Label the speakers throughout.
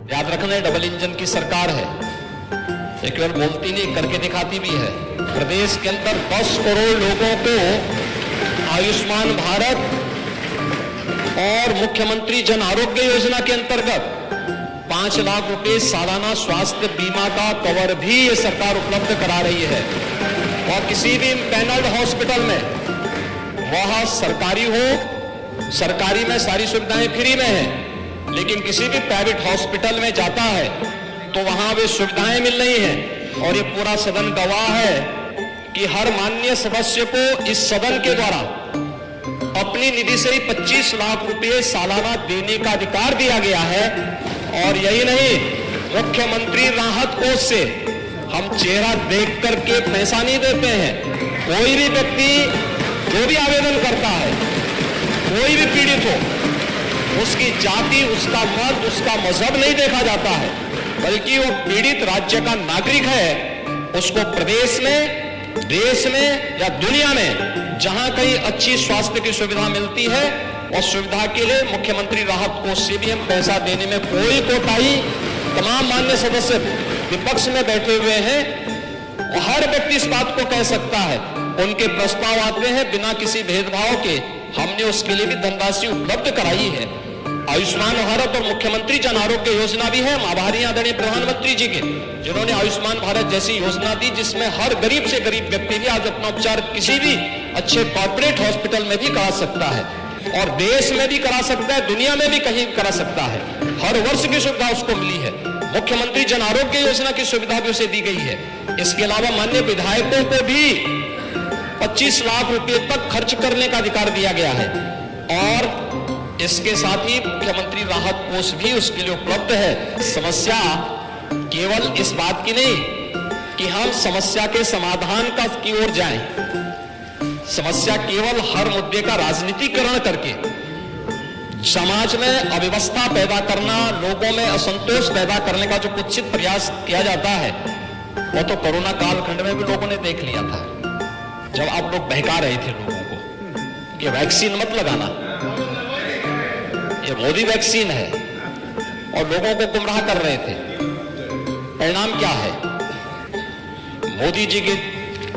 Speaker 1: याद रखना double engine की सरकार है, ये केवल बोलती नहीं करके दिखाती भी है। प्रदेश के अंदर 10 करोड़ लोगों को आयुष्मान भारत और मुख्यमंत्री जन आरोग्य योजना के अंतर्गत 5 लाख रुपए सालाना स्वास्थ्य बीमा का कवर भी ये सरकार उपलब्ध करा रही है। और किसी भी पैनल्ड हॉस्पिटल में, वह सरकारी हो, सरकारी में सारी सुविधाएं फ्री में है, लेकिन किसी भी प्राइवेट हॉस्पिटल में जाता है तो वहां वे सुविधाएं मिल रही हैं। और ये पूरा सदन गवाह है कि हर माननीय सदस्य को इस सदन के द्वारा अपनी निधि से ही 25 लाख रुपए सालाना देने का अधिकार दिया गया है। और यही नहीं, मुख्यमंत्री राहत कोष से हम चेहरा देख करके पैसा नहीं देते हैं। कोई भी व्यक्ति जो भी आवेदन करता है, कोई भी पीड़ित हो, उसकी जाति, उसका मत, उसका मजहब नहीं देखा जाता है, बल्कि वो पीड़ित राज्य का नागरिक है। उसको प्रदेश में, देश में या दुनिया में जहां कहीं अच्छी स्वास्थ्य की सुविधा मिलती है, और सुविधा के लिए मुख्यमंत्री राहत कोष से भी हम पैसा देने में कोई कोताही, तमाम मान्य सदस्य विपक्ष में बैठे हुए हैं, हर व्यक्ति इस बात को कह सकता है। उनके प्रस्ताव आते हैं बिना किसी भेदभाव के, हमने उसके लिए भी धनराशि उपलब्ध कराई है। आयुष्मान भारत और मुख्यमंत्री जन आरोग्य योजना भी है। हम आभारी हैं आदरणीय प्रधानमंत्री जी के, जिन्होंने आयुष्मान भारत जैसी योजना दी, जिसमें हर गरीब से गरीब व्यक्ति भी आज अपना उपचार किसी भी अच्छे कॉर्पोरेट हॉस्पिटल में भी करा सकता है, और देश में भी करा सकता है, दुनिया में भी कहीं करा सकता है। हर वर्ष की सुविधा उसको मिली है। मुख्यमंत्री जन आरोग्य योजना की सुविधा भी उसे दी गई है। इसके अलावा माननीय विधायकों को भी 25 लाख रुपए तक खर्च करने का अधिकार दिया गया है। और इसके साथ ही मुख्यमंत्री राहत कोष भी उसके लिए उपलब्ध है। समस्या केवल इस बात की नहीं कि हम समस्या के समाधान की ओर जाएं, समस्या केवल हर मुद्दे का राजनीतिकरण करके समाज में अव्यवस्था पैदा करना, लोगों में असंतोष पैदा करने का जो कुत्सित प्रयास किया जाता है, वो तो कोरोना कालखंड में भी लोगों ने देख लिया था, जब आप लोग बहका रहे थे लोगों को कि वैक्सीन मत लगाना, ये मोदी वैक्सीन है, और लोगों को गुमराह कर रहे थे। परिणाम क्या है? मोदी जी के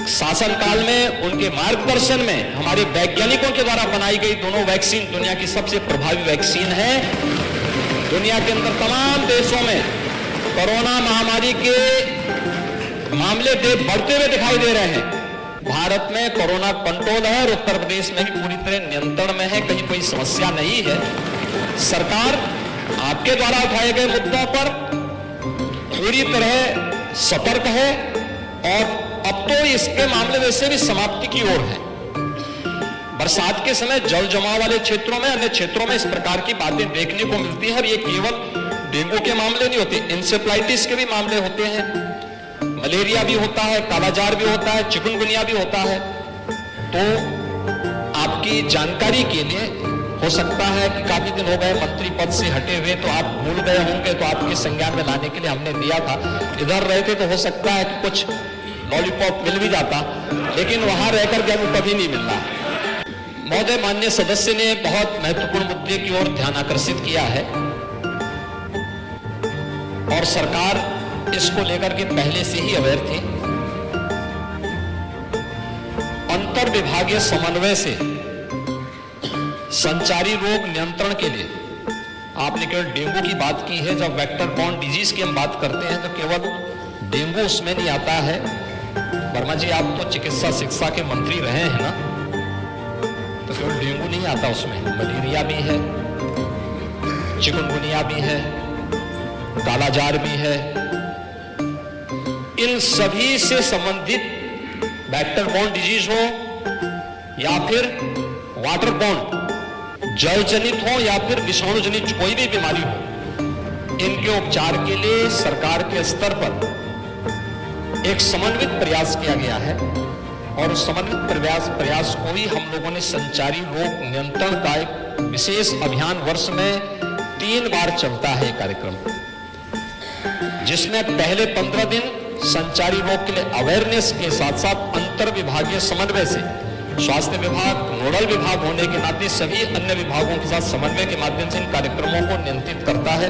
Speaker 1: शासनकाल में, उनके मार्गदर्शन में हमारे वैज्ञानिकों के द्वारा बनाई गई दोनों वैक्सीन दुनिया की सबसे प्रभावी वैक्सीन है। दुनिया के अंदर तमाम देशों में कोरोना महामारी के मामले बढ़ते हुए दिखाई दे रहे हैं। भारत में कोरोना कंट्रोल है और उत्तर प्रदेश में भी पूरी तरह नियंत्रण में है, कहीं कोई समस्या नहीं है। सरकार आपके द्वारा उठाए गए मुद्दों पर पूरी तरह सतर्क है, और अब तो इसके मामले वैसे भी समाप्ति की ओर है। बरसात के समय जल जमाव वाले क्षेत्रों में, अन्य क्षेत्रों में इस प्रकार की बातें देखने को मिलती है। और ये केवल डेंगू के मामले नहीं होते, इंसेफ्लाइटिस के भी मामले होते हैं, मलेरिया भी होता है, कालाजार भी होता है, चिकनगुनिया भी होता है। तो आपकी जानकारी के लिए, हो सकता है कि काफी दिन हो गए मंत्री पद से हटे हुए, तो आप भूल गए होंगे, तो आपके संज्ञान में लाने के लिए हमने दिया था। इधर रहते तो हो सकता है कि कुछ लॉलीपॉप मिल भी जाता, लेकिन वहां रहकर के वो कभी नहीं मिलना। महोदय, माननीय सदस्य ने बहुत महत्वपूर्ण मुद्दे की ओर ध्यान आकर्षित किया है, और सरकार इसको लेकर के पहले से ही अवेयर थी। अंतर विभागीय समन्वय से संचारी रोग नियंत्रण के लिए, आपने केवल डेंगू की बात की है, जब वेक्टर बॉर्न डिजीज की हम बात करते हैं तो केवल डेंगू उसमें नहीं आता है। वर्मा जी, आप तो चिकित्सा शिक्षा के मंत्री रहे हैं ना, तो केवल डेंगू नहीं आता उसमें, मलेरिया भी है, चिकनगुनिया भी है, कालाजार भी है। इन सभी से संबंधित वेक्टर बॉर्न डिजीज हो या फिर वाटर बॉर्न, जल जनित हो या फिर विषाणु जनित कोई भी बीमारी हो, इनके उपचार के लिए सरकार के स्तर पर एक समन्वित प्रयास किया गया है। और उस समन्वित प्रयास को ही हम लोगों ने संचारी रोग नियंत्रण का एक विशेष अभियान, वर्ष में 3 बार चलता है कार्यक्रम, जिसमें पहले 15 दिन संचारी रोग के लिए अवेयरनेस के साथ साथ अंतर विभागीय समन्वय से स्वास्थ्य विभाग नोडल विभाग होने के नाते सभी अन्य विभागों के साथ समन्वय के माध्यम से इन कार्यक्रमों को नियंत्रित करता है।